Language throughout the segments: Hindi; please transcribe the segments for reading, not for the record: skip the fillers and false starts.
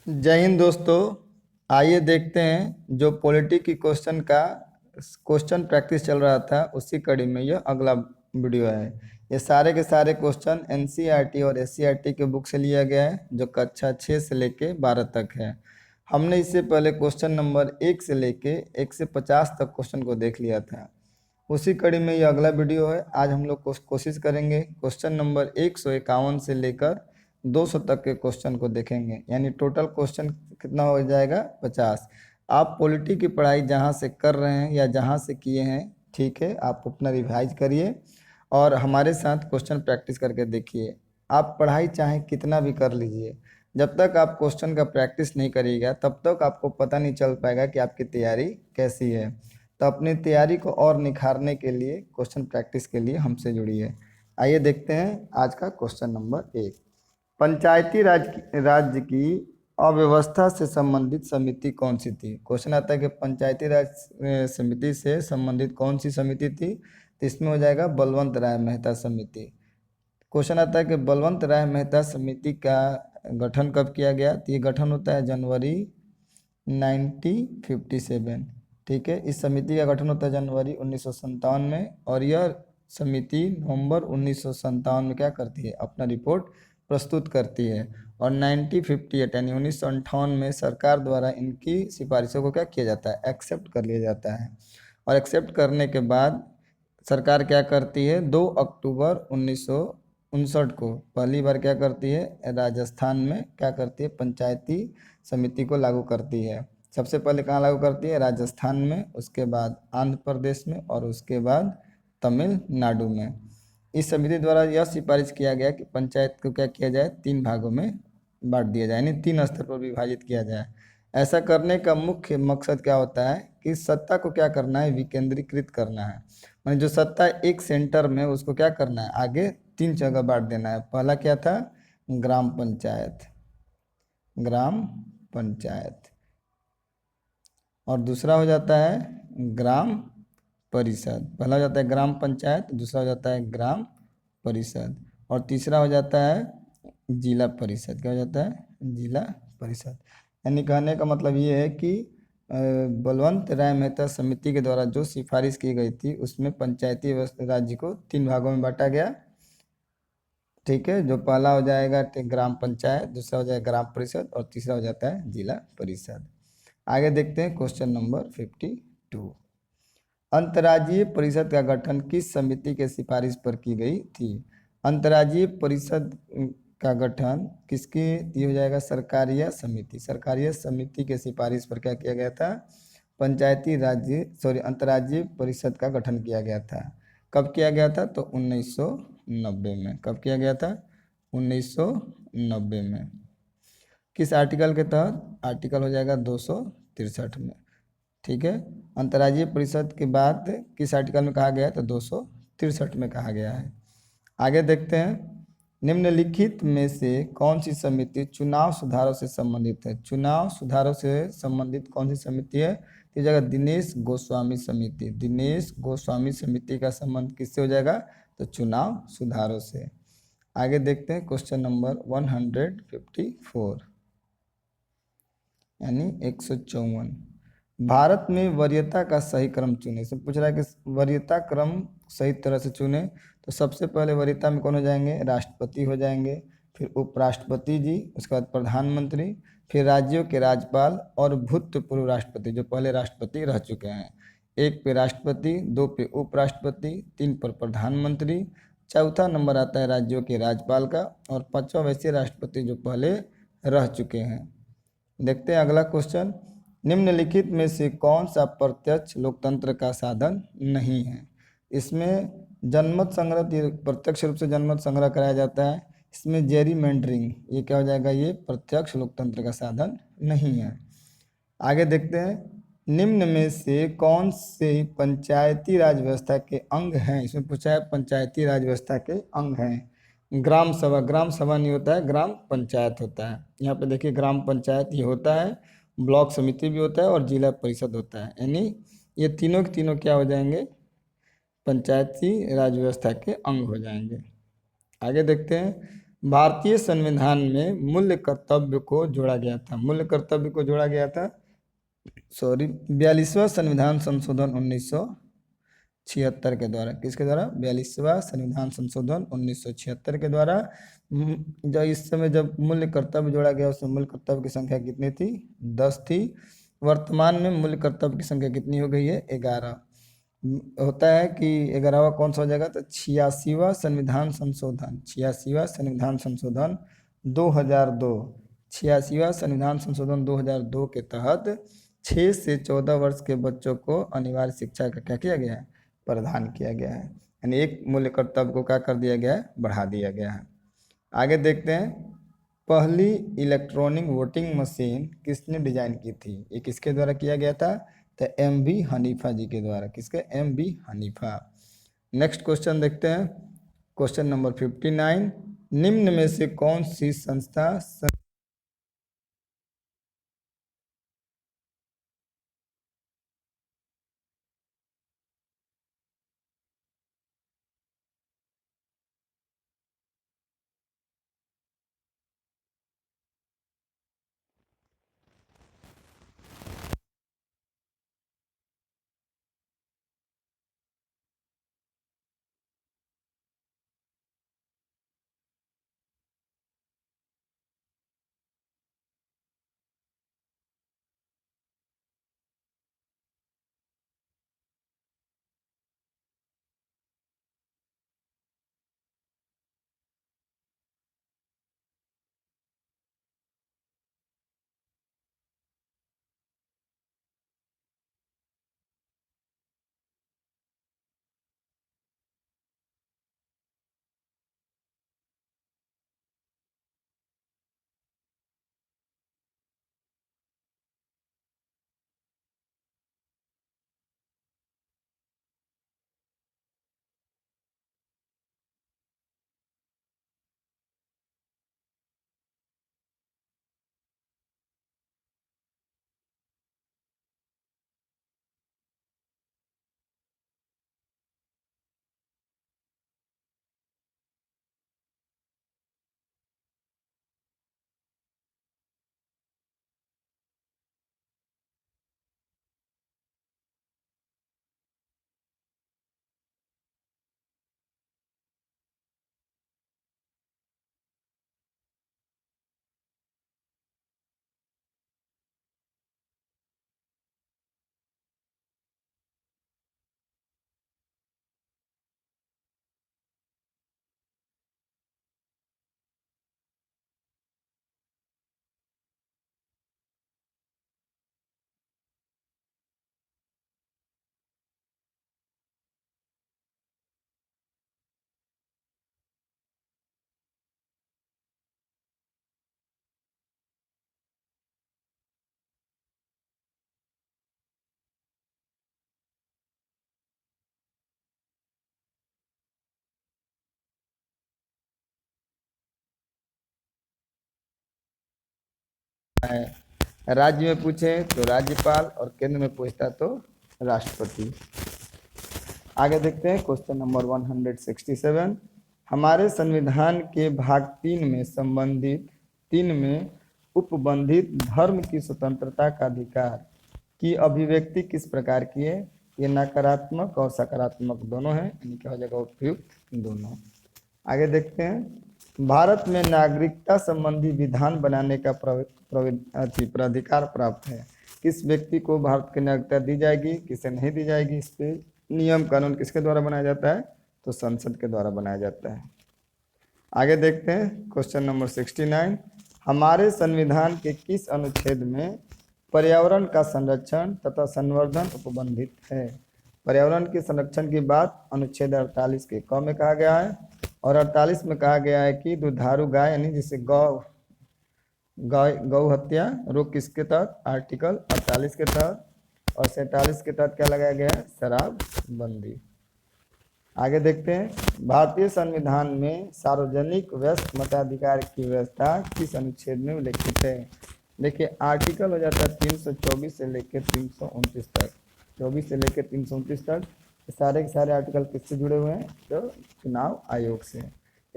जय हिंद दोस्तों। आइए देखते हैं जो पॉलिटी की क्वेश्चन का क्वेश्चन प्रैक्टिस चल रहा था उसी कड़ी में यह अगला वीडियो है। ये सारे के सारे क्वेश्चन एनसीईआरटी और एससीईआरटी के बुक से लिया गया है जो कक्षा 6 से लेके 12 तक है। हमने इससे पहले क्वेश्चन नंबर 1 से लेके 1 से 50 तक क्वेश्चन को देख लिया था। उसी कड़ी में यह अगला वीडियो है। आज हम लोग कोशिश करेंगे क्वेश्चन नंबर 151 से लेकर 200 तक के क्वेश्चन को देखेंगे, यानी टोटल क्वेश्चन कितना हो जाएगा 50। आप पॉलिटी की पढ़ाई जहाँ से कर रहे हैं या जहाँ से किए हैं, ठीक है, आप अपना रिवाइज करिए और हमारे साथ क्वेश्चन प्रैक्टिस करके देखिए। आप पढ़ाई चाहे कितना भी कर लीजिए, जब तक आप क्वेश्चन का प्रैक्टिस नहीं करिएगा तब तक आपको पता नहीं चल पाएगा कि आपकी तैयारी कैसी है। तो अपनी तैयारी को और निखारने के लिए क्वेश्चन प्रैक्टिस के लिए हमसे जुड़िए। आइए देखते हैं आज का क्वेश्चन नंबर 1। पंचायती राज्य की अव्यवस्था से संबंधित समिति कौन सी थी। क्वेश्चन आता है कि पंचायती राज समिति से संबंधित कौन सी समिति थी, तो इसमें हो जाएगा बलवंत राय मेहता समिति। क्वेश्चन आता है कि बलवंत राय मेहता समिति का गठन कब किया गया, तो ये गठन होता है जनवरी 1957। ठीक है, इस समिति का गठन होता है जनवरी 1957 में और यह समिति नवंबर 1957 में क्या करती है, अपना रिपोर्ट प्रस्तुत करती है। और 1958 यानी 1958 में सरकार द्वारा इनकी सिफारिशों को क्या किया जाता है, एक्सेप्ट कर लिया जाता है। और एक्सेप्ट करने के बाद सरकार क्या करती है, 2 अक्टूबर 1959 को पहली बार क्या करती है, राजस्थान में क्या करती है, पंचायती समिति को लागू करती है। सबसे पहले कहाँ लागू करती है, राजस्थान में, उसके बाद आंध्र प्रदेश में और उसके बाद तमिलनाडु में। इस समिति द्वारा यह सिफारिश किया गया कि पंचायत को क्या किया जाए, 3 भागों में बांट दिया जाए, यानी 3 स्तर पर विभाजित किया जाए। ऐसा करने का मुख्य मकसद क्या होता है कि सत्ता को क्या करना है, विकेंद्रीकृत करना है। मैंने जो सत्ता एक सेंटर में उसको क्या करना है, आगे 3 जगह बांट देना है। पहला क्या था, ग्राम पंचायत, ग्राम पंचायत, और दूसरा हो जाता है ग्राम परिषद। पहला हो जाता है ग्राम पंचायत, दूसरा हो जाता है ग्राम परिषद, और तीसरा हो जाता है जिला परिषद। क्या हो जाता है, जिला परिषद। यानी कहने का मतलब ये है कि बलवंत राय मेहता समिति के द्वारा जो सिफारिश की गई थी उसमें पंचायती राज्य को 3 भागों में बांटा गया। ठीक है, जो पहला हो जाएगा ग्राम पंचायत, दूसरा हो जाएगा ग्राम परिषद और तीसरा हो जाता है जिला परिषद। आगे देखते हैं क्वेश्चन नंबर 52। अंतर्राज्यीय परिषद का गठन किस समिति के सिफारिश पर की गई थी। अंतर्राज्यीय परिषद का गठन किसकी, ये हो जाएगा सरकारीय समिति। सरकारीय समिति के सिफारिश पर क्या किया गया था, अंतर्राज्यीय परिषद का गठन किया गया था। कब किया गया था, तो 1990 में। कब किया गया था, 1990 में। किस आर्टिकल के तहत, आर्टिकल हो जाएगा 263 में। ठीक है, अंतर्राज्यीय परिषद के बाद किस आर्टिकल में कहा गया है, तो 263 में कहा गया है। आगे देखते हैं, निम्नलिखित में से कौन सी समिति चुनाव सुधारों से संबंधित है। चुनाव सुधारों से संबंधित कौन सी समिति है, तो जगह दिनेश गोस्वामी समिति। दिनेश गोस्वामी समिति का संबंध किससे हो जाएगा, तो चुनाव सुधारों से। आगे देखते हैं क्वेश्चन नंबर 154 यानी 154। भारत में वरीयता का सही क्रम चुने। इसमें पूछ रहा है कि वरीयता क्रम सही तरह से चुने, तो सबसे पहले वरीयता में कौन हो जाएंगे, राष्ट्रपति हो जाएंगे, फिर उपराष्ट्रपति जी, उसके बाद प्रधानमंत्री, फिर राज्यों के राज्यपाल और भूतपूर्व राष्ट्रपति जो पहले राष्ट्रपति रह चुके हैं। 1 पे राष्ट्रपति, 2 पे उपराष्ट्रपति, 3 पर प्रधानमंत्री, चौथा नंबर आता है राज्यों के राज्यपाल का, और 5वां वैसे राष्ट्रपति जो पहले रह चुके हैं। देखते हैं अगला क्वेश्चन, निम्नलिखित में से कौन सा प्रत्यक्ष लोकतंत्र का साधन नहीं है। इसमें जनमत संग्रह, प्रत्यक्ष रूप से जनमत संग्रह कराया जाता है। इसमें जेरीमैंडरिंग, ये क्या हो जाएगा, ये प्रत्यक्ष लोकतंत्र का साधन नहीं है। आगे देखते हैं, निम्न में से कौन से पंचायती राज व्यवस्था के अंग हैं। इसमें पूछा है पंचायती राज व्यवस्था के अंग हैं। ग्राम सभा, ग्राम सभा नहीं होता है, ग्राम पंचायत होता है। यहाँ पे देखिए ग्राम पंचायत ये होता है, ब्लॉक समिति भी होता है और जिला परिषद होता है, यानी ये तीनों के तीनों क्या हो जाएंगे, पंचायती राज व्यवस्था के अंग हो जाएंगे। आगे देखते हैं, भारतीय संविधान में मूल्य कर्तव्य को जोड़ा गया था। मूल्य कर्तव्य को जोड़ा गया था, सॉरी, 42वां संविधान संशोधन 1976 के द्वारा। किसके द्वारा? 42वां संविधान संशोधन 1976 के द्वारा। जब इस समय जब मूल्य कर्तव्य जोड़ा गया, उसमें मूल्य कर्तव्य की संख्या कितनी थी? 10 थी। वर्तमान में मूल्य कर्तव्य की संख्या कितनी हो गई है? 11। होता है कि 11वां कौन सा हो जाएगा? तो 86वां संविधान संशोधन, 86वां संविधान संशोधन 2002। 86वां संविधान संशोधन 2002 के तहत 6 से 14 वर्ष के बच्चों को अनिवार्य शिक्षा का क्या किया गया है? प्रदान किया गया है। यानी एक मूल्य कर्तव्य को क्या कर दिया गया है? बढ़ा दिया गया है। आगे देखते हैं, पहली इलेक्ट्रॉनिक वोटिंग मशीन किसने डिजाइन की थी? ये किसके द्वारा किया गया था? तो एम.बी. हनीफा जी के द्वारा। किसके? एम.बी. हनीफा। नेक्स्ट क्वेश्चन देखते हैं, क्वेश्चन नंबर 59। निम्न में से कौन सी संस्था है? राज्य में पूछे तो राज्यपाल, और केंद्र में पूछता तो राष्ट्रपति। आगे देखते हैं, क्वेश्चन नंबर 167। हमारे संविधान के भाग 3 में संबंधित 3 में उपबंधित धर्म की स्वतंत्रता का अधिकार की अभिव्यक्ति किस प्रकार की है? ये नकारात्मक और सकारात्मक दोनों है, यानी क्या हो जाएगा? उपयुक्त दोनों। आगे देखते हैं, भारत में नागरिकता संबंधी विधान बनाने का प्राधिकार प्राप्त है। किस व्यक्ति को भारत की नागरिकता दी जाएगी, किसे नहीं दी जाएगी, इस पे नियम कानून किसके द्वारा बनाया जाता है? तो संसद के द्वारा बनाया जाता है। आगे देखते हैं, क्वेश्चन नंबर 69। हमारे संविधान के किस अनुच्छेद में पर्यावरण का संरक्षण तथा संवर्धन उपबंधित है? पर्यावरण के संरक्षण की बात अनुच्छेद 48 के क में कहा गया है, और 48 में कहा गया है कि दुधारू गाय यानी जिसे गौ हत्या रोक किसके तहत? आर्टिकल 48 के तहत, और 47 के तहत क्या लगाया गया है? शराबबंदी। आगे देखते हैं, भारतीय संविधान में सार्वजनिक व्यस्त मताधिकार की व्यवस्था किस अनुच्छेद में उल्लेखित है? देखिए, आर्टिकल हो जाता है 324 से लेकर 329 तक। 24 से लेकर 329 तक सारे के सारे आर्टिकल किससे जुड़े हुए हैं? तो चुनाव आयोग से।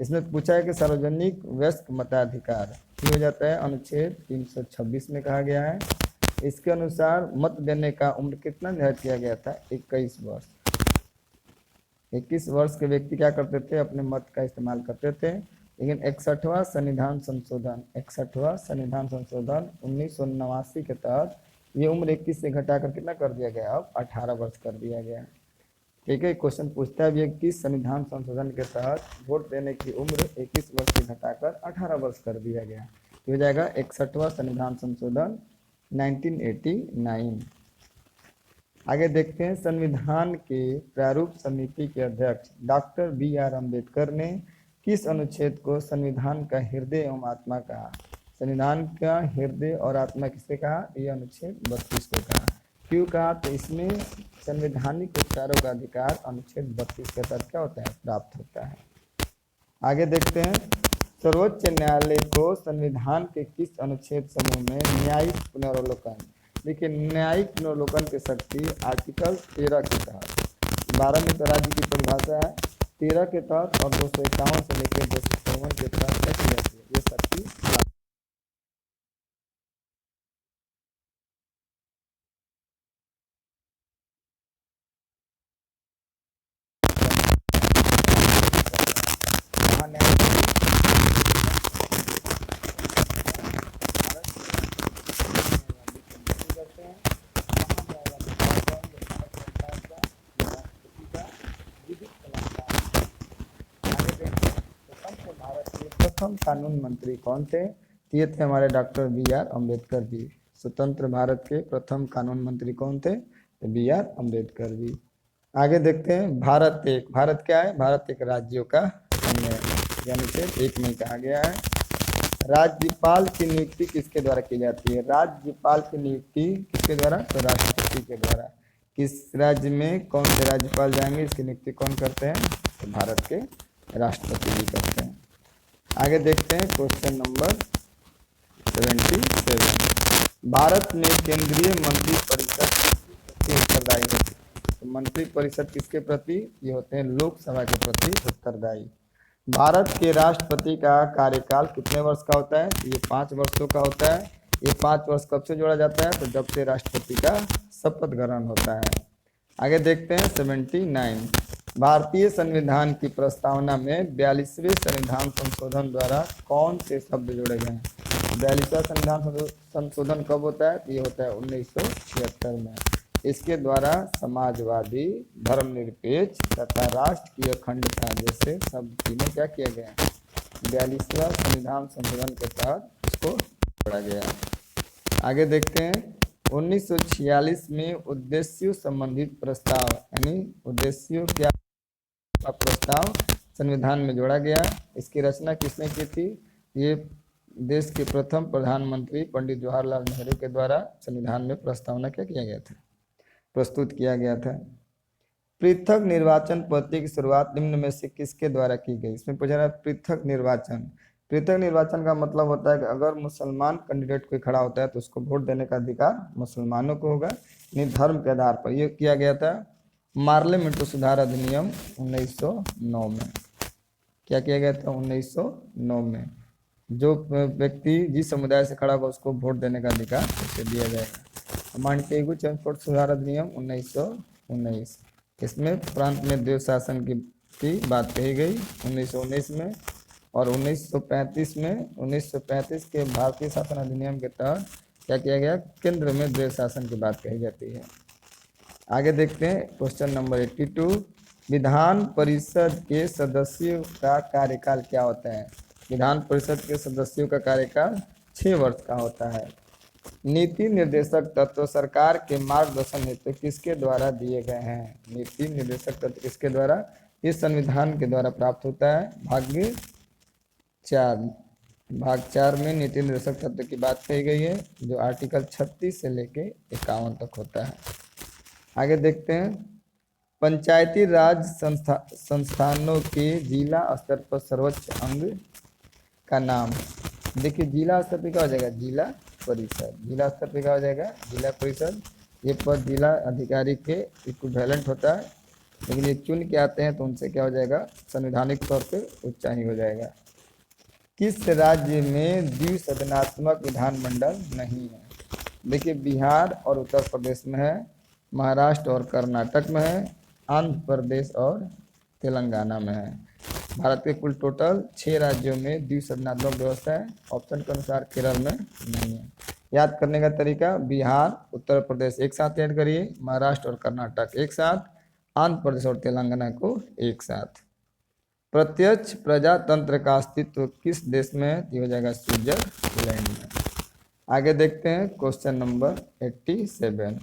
इसमें पूछा है कि सार्वजनिक वयस्क मताधिकार ये हो जाता है अनुच्छेद 326 में कहा गया है। इसके अनुसार मत देने का उम्र कितना निर्धारित किया गया था? 21 वर्ष। 21 वर्ष के व्यक्ति क्या करते थे? अपने मत का इस्तेमाल करते थे। लेकिन 61वां संविधान संशोधन 1989 के तहत ये उम्र 21 से घटाकर कितना कर दिया गया? अब 18 वर्ष कर दिया गया। ठीक है, क्वेश्चन पूछता है कि संविधान संशोधन के तहत वोट देने की उम्र 21 वर्ष से घटाकर 18 वर्ष कर दिया गया। हो जाएगा 61वां संविधान संशोधन 1989। आगे देखते हैं, संविधान के प्रारूप समिति के अध्यक्ष डॉक्टर BR अम्बेडकर ने किस अनुच्छेद को संविधान का हृदय एवं आत्मा कहा? संविधान का हृदय और आत्मा किसे कहा? यह अनुच्छेद 32 को कहा। क्यों कहा? तो इसमें संवैधानिक उपचारों का अधिकार अनुच्छेद 32 के तहत क्या होता है? प्राप्त होता है। आगे देखते हैं, सर्वोच्च न्यायालय को संविधान के किस अनुच्छेद समूह में न्यायिक पुनर्वलोकन, देखिए न्यायिक पुनर्वलोकन की शक्ति आर्टिकल 13 के तहत, 12 में तो राज्य की परिभाषा है, 13 के तहत और 251 से लेकर 253 के तहत क्या की जाती है? ये शक्ति प्रथम कानून मंत्री कौन थे? ये थे हमारे डॉक्टर BR अम्बेडकर जी। स्वतंत्र भारत के प्रथम कानून मंत्री कौन थे? तो BR अम्बेडकर जी। आगे देखते हैं, भारत क्या है? भारत एक राज्यों का संघ है, यानी से एक में कहा गया है। राज्यपाल की नियुक्ति किसके द्वारा की जाती है? राज्यपाल की नियुक्ति किसके द्वारा? तो राष्ट्रपति के द्वारा। किस राज्य में कौन से राज्यपाल जाएंगे, इसकी नियुक्ति कौन करते हैं? तो भारत के राष्ट्रपति जी करते हैं। आगे देखते हैं क्वेश्चन नंबर 77। भारत में केंद्रीय मंत्री परिषद किसके उत्तरदायी होती है? तो मंत्री परिषद किसके प्रति? ये होते हैं लोकसभा के प्रति उत्तरदायी। भारत के राष्ट्रपति का कार्यकाल कितने वर्ष का होता है? ये 5 वर्षों का होता है। ये 5 वर्ष कब से जोड़ा जाता है? तो जब से राष्ट्रपति का शपथ ग्रहण होता है। आगे देखते हैं 79। भारतीय संविधान की प्रस्तावना में 42वें संविधान संशोधन द्वारा कौन से शब्द जोड़े गए हैं? 42वां संविधान संशोधन कब होता है? ये होता है 1976 में। इसके द्वारा समाजवादी, धर्मनिरपेक्ष तथा राष्ट्र की अखंडता जैसे शब्द तीनों क्या किया गया? 42वां संविधान संशोधन के तहत इसको जोड़ा गया। आगे देखते हैं, 1946 में उद्देश्यों संबंधित प्रस्ताव, यानी उद्देश्यों क्या प्रस्ताव संविधान में जोड़ा गया। इसकी रचना किसने की थी? ये देश के प्रथम प्रधानमंत्री पंडित जवाहरलाल नेहरू के द्वारा संविधान में प्रस्तावना क्या किया गया था? प्रस्तुत किया गया था। पृथक निर्वाचन पद्धति की शुरुआत निम्न में से किसके द्वारा की गई? इसमें पूछा रहा है पृथक निर्वाचन। पृथक निर्वाचन का मतलब होता है कि अगर मुसलमान कैंडिडेट कोई खड़ा होता है तो उसको वोट देने का अधिकार मुसलमानों को होगा, नहीं धर्म के आधार पर। यह किया गया था पार्लियामेंट सुधार अधिनियम 1909 में। क्या किया गया था? 1909 में जो व्यक्ति जिस समुदाय से खड़ा होगा उसको वोट देने का अधिकार उसे दिया जाएगा। मानटेगु चर्मफोर्ड सुधार अधिनियम 1919। इसमें प्रांत में देव शासन की बात कही गई 1919 में। और 1935 में 1935 के भारतीय शासन अधिनियम के तहत क्या किया गया? केंद्र में द्वैध शासन की बात कही जाती है। आगे देखते हैं क्वेश्चन नंबर 82। विधान परिषद के सदस्यों का कार्यकाल क्या होता है? विधान परिषद के सदस्यों का कार्यकाल 6 वर्ष का होता है। नीति निर्देशक तत्व सरकार के मार्गदर्शन हेतु किसके द्वारा दिए गए हैं? नीति निर्देशक तत्व किसके द्वारा? इस संविधान के द्वारा प्राप्त होता है। भाग 4 में नीति निर्देशक तत्व की बात कही गई है, जो आर्टिकल 36 से लेके 51 तक होता है। आगे देखते हैं, पंचायती राज संस्थानों के जिला स्तर पर सर्वोच्च अंग का नाम। देखिए जिला स्तर पे क्या हो जाएगा? जिला परिषद। जिला स्तर पे क्या हो जाएगा? जिला परिषद। ये पद जिला अधिकारी के इक्विवेलेंट होता है। लेकिन ये चुन के आते हैं तो उनसे क्या हो जाएगा, संवैधानिक तौर पे उच्चा ही हो जाएगा। किस राज्य में द्विसदनात्मक विधानमंडल नहीं है? देखिए बिहार और उत्तर प्रदेश में है, महाराष्ट्र और कर्नाटक में है, आंध्र प्रदेश और तेलंगाना में है। भारत के कुल टोटल 6 राज्यों में द्विसदनात्मक व्यवस्था है। ऑप्शन के अनुसार केरल में नहीं है। याद करने का तरीका, बिहार उत्तर प्रदेश एक साथ ऐड करिए, महाराष्ट्र और कर्नाटक एक साथ, आंध्र प्रदेश और तेलंगाना को एक साथ। प्रत्यक्ष प्रजातंत्र का अस्तित्व किस देश में है? ये हो जाएगा स्विट्जरलैंड में। आगे देखते हैं क्वेश्चन नंबर 87।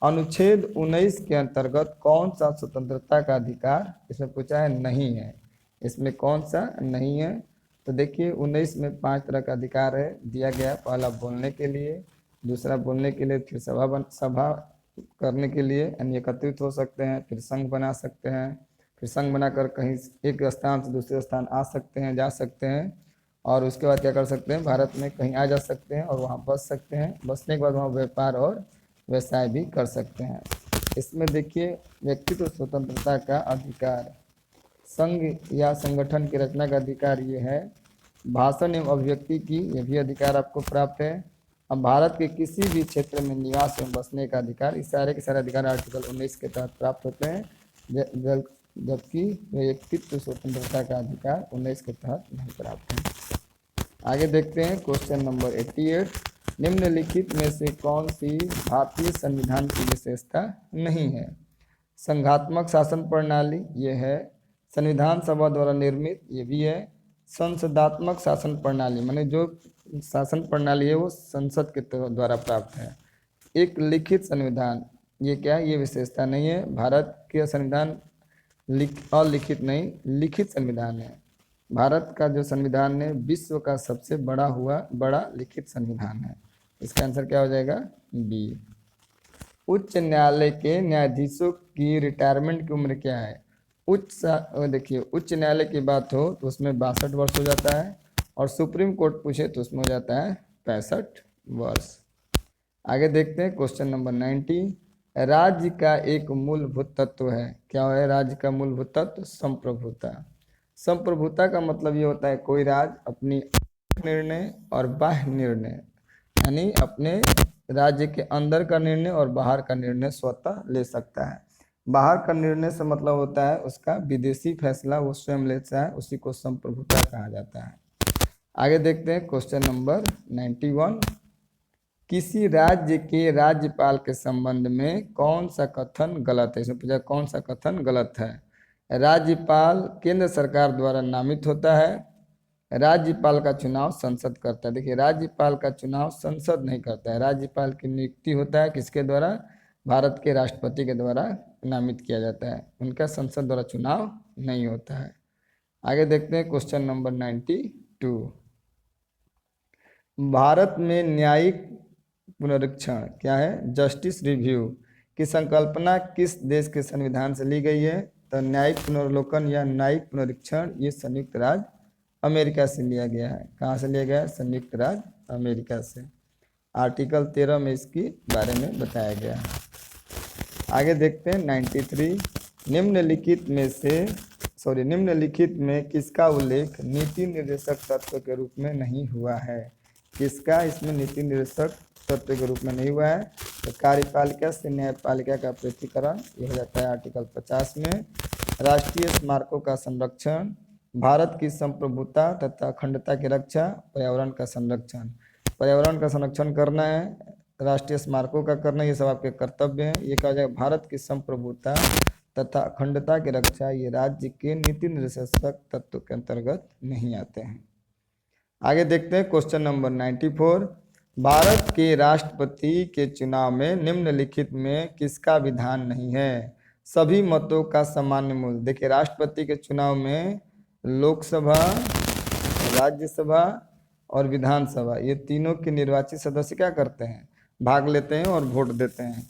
अनुच्छेद 19 के अंतर्गत कौन सा स्वतंत्रता का अधिकार इसमें पूछा है? नहीं है। इसमें कौन सा नहीं है? तो देखिए 19 में 5 तरह का अधिकार है दिया गया। पहला बोलने के लिए, दूसरा बोलने के लिए, फिर सभा करने के लिए यानी एकत्रित हो सकते हैं, फिर संघ बना सकते हैं, फिर संघ बनाकर कहीं एक स्थान से दूसरे स्थान आ सकते हैं, जा सकते हैं, और उसके बाद क्या कर सकते हैं, भारत में कहीं आ जा सकते हैं और वहाँ बस सकते हैं। बसने के बाद वहाँ व्यापार और व्यवसाय भी कर सकते हैं। इसमें देखिए व्यक्तित्व स्वतंत्रता का अधिकार, संघ या संगठन की रचना का अधिकार ये है, भाषण एवं अभिव्यक्ति की ये भी अधिकार आपको प्राप्त है। अब भारत के किसी भी क्षेत्र में निवास एवं बसने का अधिकार, इस सारे के सारे अधिकार आर्टिकल 19 के तहत प्राप्त होते हैं, जबकि व्यक्तित्व स्वतंत्रता का अधिकार 19 के तहत नहीं प्राप्त है। आगे देखते हैं क्वेश्चन नंबर 88। निम्नलिखित में से कौन सी भारतीय संविधान की विशेषता नहीं है? संघात्मक शासन प्रणाली ये है, संविधान सभा द्वारा निर्मित ये भी है, संसदात्मक शासन प्रणाली माने जो शासन प्रणाली है वो संसद के द्वारा प्राप्त है। एक लिखित संविधान ये क्या है? ये विशेषता नहीं है। भारत के संविधान अलिखित नहीं, लिखित संविधान है। भारत का जो संविधान है विश्व का सबसे बड़ा लिखित संविधान है। इसका आंसर क्या हो जाएगा? बी। उच्च न्यायालय के न्यायाधीशों की रिटायरमेंट की उम्र क्या है? देखिए उच्च न्यायालय की बात हो तो उसमें 62 वर्ष हो जाता है, और सुप्रीम कोर्ट पूछे तो उसमें हो जाता है 65 वर्ष। आगे देखते हैं क्वेश्चन नंबर 90। राज्य का एक मूलभूत तत्व है, क्या है राज्य का मूलभूत तत्व? संप्रभुता। संप्रभुता का मतलब ये होता है कोई राज्य अपनी निर्णय और बाह्य निर्णय यानी अपने राज्य के अंदर का निर्णय और बाहर का निर्णय स्वतः ले सकता है। बाहर का निर्णय से मतलब होता है उसका विदेशी फैसला वो स्वयं लेता है, उसी को संप्रभुता कहा जाता है। आगे देखते हैं क्वेश्चन नंबर 91। किसी राज्य के राज्यपाल के संबंध में कौन सा कथन गलत है? इसमें पूछा कौन सा कथन गलत है। राज्यपाल केंद्र सरकार द्वारा नामित होता है, राज्यपाल का चुनाव संसद करता है। देखिए राज्यपाल का चुनाव संसद नहीं करता है, राज्यपाल की नियुक्ति होता है किसके द्वारा? भारत के राष्ट्रपति के द्वारा नामित किया जाता है, उनका संसद द्वारा चुनाव नहीं होता है। आगे देखते हैं क्वेश्चन नंबर 92। भारत में न्यायिक पुनरीक्षण क्या है? जस्टिस रिव्यू की संकल्पना किस देश के संविधान से ली गई है? तो न्यायिक पुनर्वलोकन या न्यायिक पुनरीक्षण ये संयुक्त राज्य अमेरिका से लिया गया है। कहाँ से लिया गया है? संयुक्त राज्य अमेरिका से। आर्टिकल 13 में इसके बारे में बताया गया है। आगे देखते हैं 93। निम्नलिखित में किसका उल्लेख नीति निर्देशक तत्व के रूप में नहीं हुआ है? किसका इसमें नीति निर्देशक तत्व के रूप में नहीं हुआ है? तो कार्यपालिका से न्यायपालिका का पृथक्करण ये हो जाता है आर्टिकल 50 में। राष्ट्रीय स्मारकों का संरक्षण, भारत की संप्रभुता तथा अखंडता की रक्षा, पर्यावरण का संरक्षण। पर्यावरण का संरक्षण करना है, राष्ट्रीय स्मारकों का करना, ये सब आपके कर्तव्य हैं। ये कहा जाएगा भारत की संप्रभुता तथा अखंडता की रक्षा ये राज्य के नीति निर्देशक तत्व के अंतर्गत नहीं आते हैं। आगे देखते हैं क्वेश्चन नंबर 94। भारत के राष्ट्रपति के चुनाव में निम्नलिखित में किसका विधान नहीं है? सभी मतों का सामान्य मूल्य। देखिए राष्ट्रपति के चुनाव में लोकसभा, राज्यसभा और विधानसभा ये तीनों के निर्वाचित सदस्य क्या करते हैं? भाग लेते हैं और वोट देते हैं।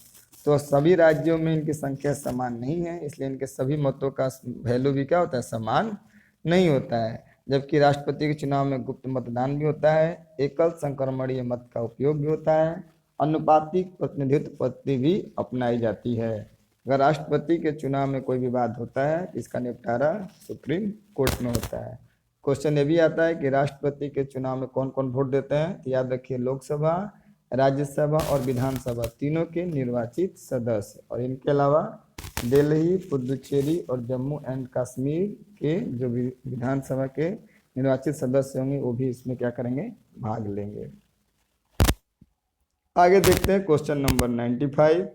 तो सभी राज्यों में इनकी संख्या समान नहीं है, इसलिए इनके सभी मतों का वैल्यू भी क्या होता है? समान नहीं होता है। जबकि राष्ट्रपति के चुनाव में गुप्त मतदान भी होता है, एकल संक्रमणीय मत का उपयोग भी होता है, अनुपातिक प्रतिनिधित्व पद्धति भी अपनाई जाती है। अगर राष्ट्रपति के चुनाव में कोई विवाद होता है, इसका निपटारा सुप्रीम कोर्ट में होता है। क्वेश्चन ये भी आता है कि राष्ट्रपति के चुनाव में कौन कौन वोट देते हैं, तो याद रखिए लोकसभा, राज्यसभा और विधानसभा तीनों के निर्वाचित सदस्य, और इनके अलावा दिल्ली, पुदुचेरी और जम्मू एंड कश्मीर के जो विधानसभा के निर्वाचित सदस्य होंगे वो भी इसमें क्या करेंगे, भाग लेंगे। आगे देखते हैं क्वेश्चन नंबर 95।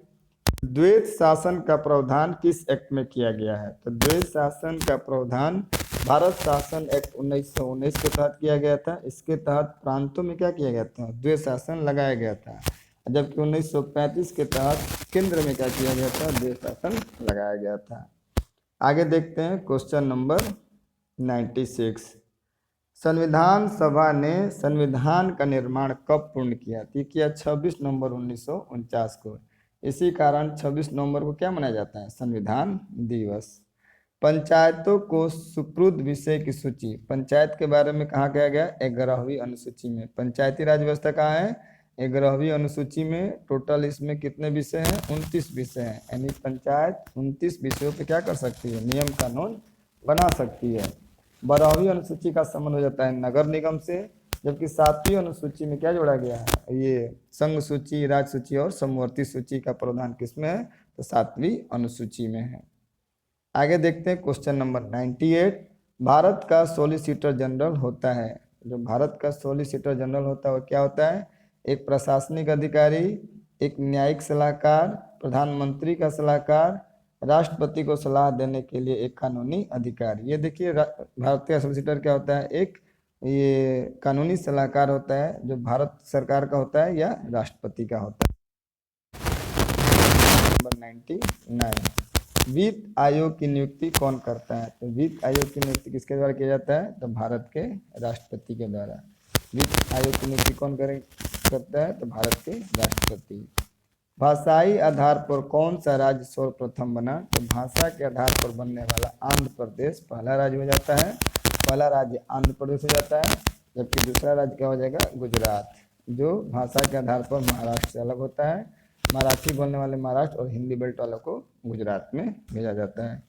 द्वैत शासन का प्रावधान किस एक्ट में किया गया है, तो द्वैत शासन का प्रावधान भारत शासन एक्ट 1919 के तहत किया गया था। इसके तहत प्रांतों में क्या किया गया था, द्वैत शासन लगाया गया था, जबकि 1935 के तहत केंद्र में क्या किया गया था, द्वैत शासन लगाया गया था। आगे देखते हैं क्वेश्चन नंबर 96। संविधान सभा ने संविधान का निर्माण कब पूर्ण किया, तो किया 26 नवंबर 1949 को। इसी कारण 26 नवंबर को क्या मनाया जाता है, संविधान दिवस। पंचायतों को सुपुर्द विषय की सूची, पंचायत के बारे में कहा गया गया 11वीं अनुसूची में। पंचायती राज व्यवस्था कहाँ है, 11वीं अनुसूची में। टोटल इसमें कितने विषय हैं, 29 विषय हैं, यानी पंचायत 29 विषयों पे क्या कर सकती है, नियम कानून बना सकती है। 12वीं अनुसूची का संबंध हो जाता है नगर निगम से, जबकि 7वीं अनुसूची में क्या जोड़ा गया है, ये संघ सूची, राज्य सूची और समवर्ती सूची का प्रावधान किसमें है, तो 7वीं अनुसूची में है। आगे देखते हैं क्वेश्चन नंबर 98। भारत का सॉलिसिटर जनरल होता है, जो भारत का सॉलिसिटर जनरल होता है वो क्या होता है, एक प्रशासनिक अधिकारी, एक न्यायिक सलाहकार, प्रधानमंत्री का सलाहकार, राष्ट्रपति को सलाह देने के लिए एक कानूनी अधिकारी। ये देखिए भारतीय सॉलिसिटर क्या होता है, एक ये कानूनी सलाहकार होता है जो भारत सरकार का होता है या राष्ट्रपति का होता है। नंबर 99। वित्त आयोग की नियुक्ति कौन करता है, तो वित्त आयोग की नियुक्ति किसके द्वारा किया जाता है, तो भारत के राष्ट्रपति के द्वारा। वित्त आयोग की नियुक्ति कौन करता है, तो भारत के राष्ट्रपति। भाषाई आधार पर कौन सा राज्य सर्वप्रथम बना, तो भाषा के आधार पर बनने वाला आंध्र प्रदेश पहला राज्य हो जाता है। पहला राज्य आंध्र प्रदेश हो जाता है, जबकि दूसरा राज्य क्या हो जाएगा, गुजरात, जो भाषा के आधार पर महाराष्ट्र से अलग होता है। मराठी बोलने वाले महाराष्ट्र और हिंदी बेल्ट वालों को गुजरात में भेजा जाता है।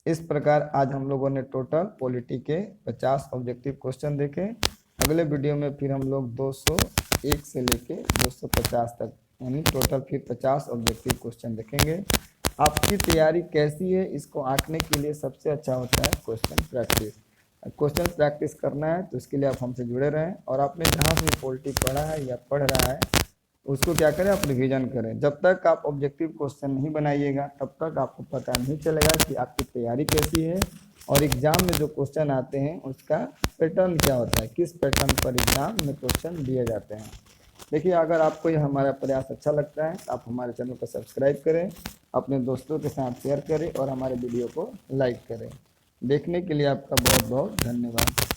इस प्रकार आज हम लोगों ने टोटल पॉलिटी के 50 ऑब्जेक्टिव क्वेश्चन देखे। अगले वीडियो में फिर हम लोग 201 से लेके 250 तक यानी टोटल फिर 50 ऑब्जेक्टिव क्वेश्चन देखेंगे। आपकी तैयारी कैसी है, इसको आंकने के लिए सबसे अच्छा होता है क्वेश्चन प्रैक्टिस। क्वेश्चन प्रैक्टिस करना है तो इसके लिए आप हमसे जुड़े रहें, और आपने जहाँ से पॉलिटी पढ़ा है या पढ़ रहा है उसको क्या करें, आप रिवीजन करें। जब तक आप ऑब्जेक्टिव क्वेश्चन नहीं बनाइएगा तब तक आपको पता नहीं चलेगा कि आपकी तैयारी कैसी है और एग्जाम में जो क्वेश्चन आते हैं उसका पैटर्न क्या होता है, किस पैटर्न पर एग्जाम में क्वेश्चन दिए जाते हैं। देखिए, अगर आपको यह हमारा प्रयास अच्छा लगता है तो आप हमारे चैनल को सब्सक्राइब करें, अपने दोस्तों के साथ शेयर करें और हमारे वीडियो को लाइक करें। देखने के लिए आपका बहुत बहुत धन्यवाद।